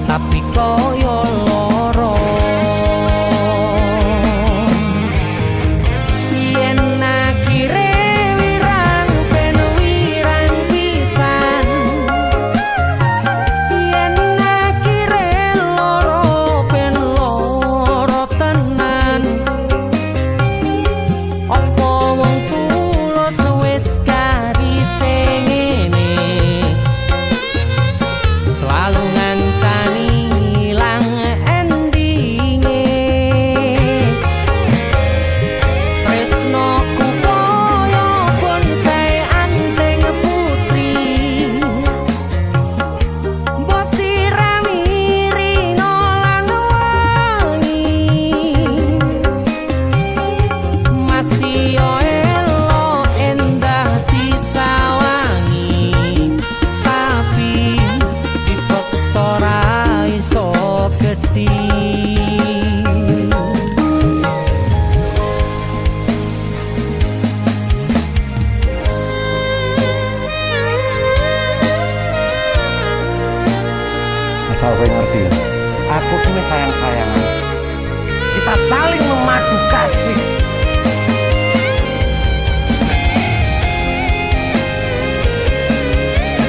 tapi koyo loro. Yen akhire wirang ben wirang pisan, yen akhire loro ben loro tenan. Apa wong tulus wis karise ngene, selalu ngancani ilang endinge. Tresnoku koyo bonsai anteng putri, mbok sirami rino lan wangi. Masih yo elo endah disawangi, tapi dipaksa ora iso gedhi. Asal kowe ngerti ya. Aku ki wis sayang-sayangan. Kita saling memadu kasih.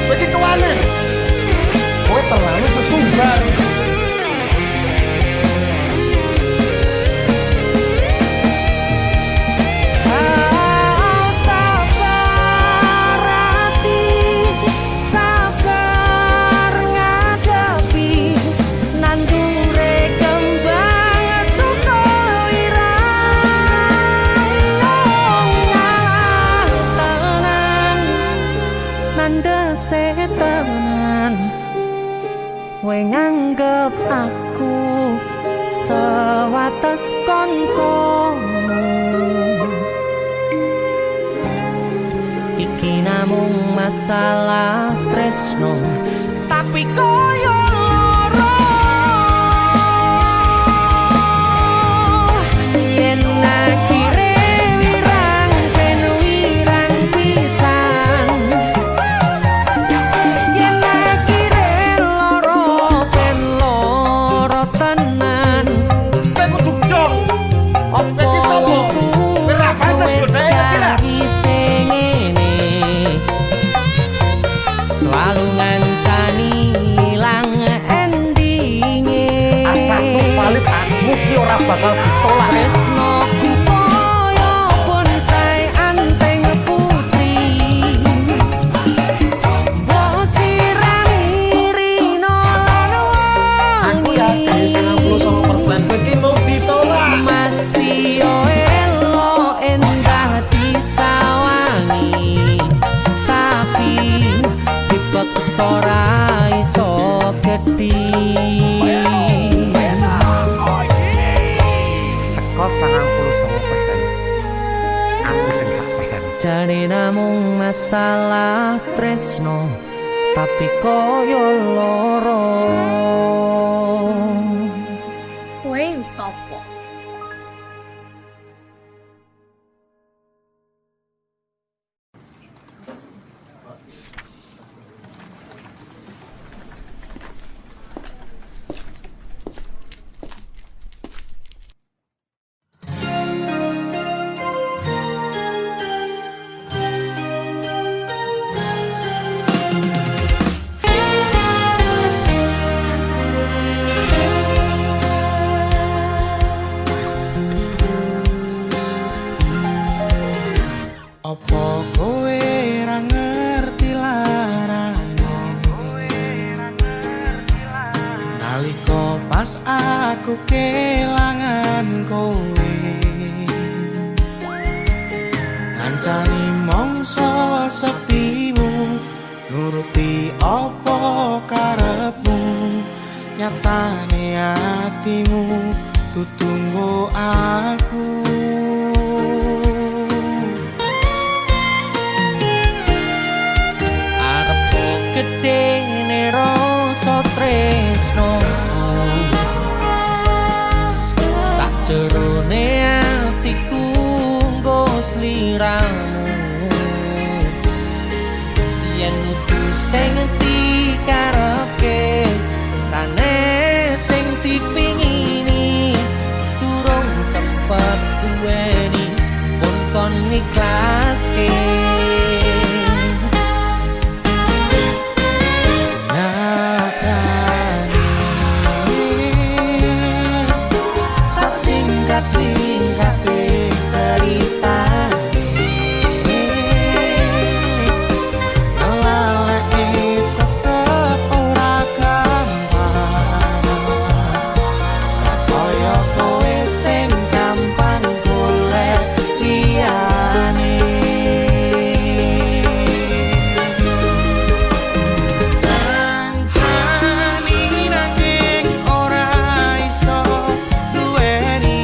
Kowe iki kewanen. Kowe terlalu sesumbar. Sabar hati, sabar ngadepi nandure kembang duka irang tenan, nandese tenan. Kowe nganggep aku sewates kancamu. iki namung masalah tresno tapi koyo loro yen akhire wirang ben wirang pisan yen akhire loro ben loro tenan Kowe kudu dong. Kowe iki sapa? Kowe ra pantes godhae ngerti ra? Selalu ngancani ilang endinge Asatu valid aku ki ora bakal ditolak. tresno ku koyo bonsai anteng putri bosirani rino lan Aku yakin 99% kowe iki mau ditolak. masih elo endah disawangi tapi tipe kesora iso gedhi Seko 99%. Aku sing 1%. jane namung masalah tresno tapi koyo loro Kowe sopo? Apa kowe ra ngerti larane nalika pas aku kelangan kowe ngancani mongso sepimu nuruti apa karepmu nyatane atimu tutunggo aku gedene rasa tresno sajerone atiku nggo sliramu yen kudu sing dikarepke sanes sing dipingini durung sempet duweni pun kon ikhlaske singkat cerita lalek tetep ora gampang kaya kowe sing gampang golek liyane kancani nanging ora iso duweni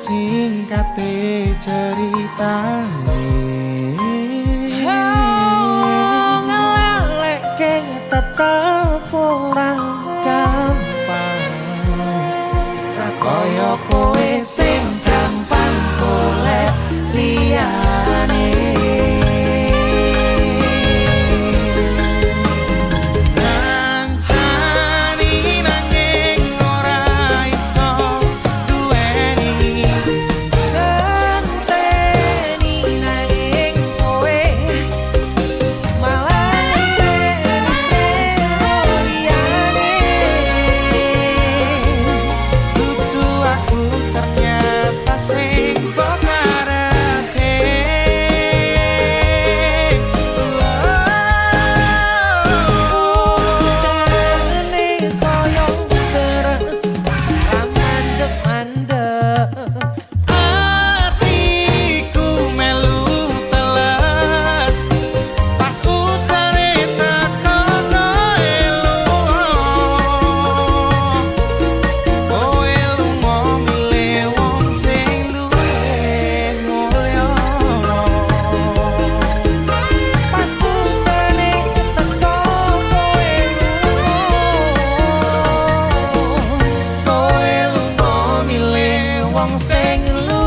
singkate ceritane ngelalekke tetep ora gampang ra koyo kowe sing gampang golek liyane wong sing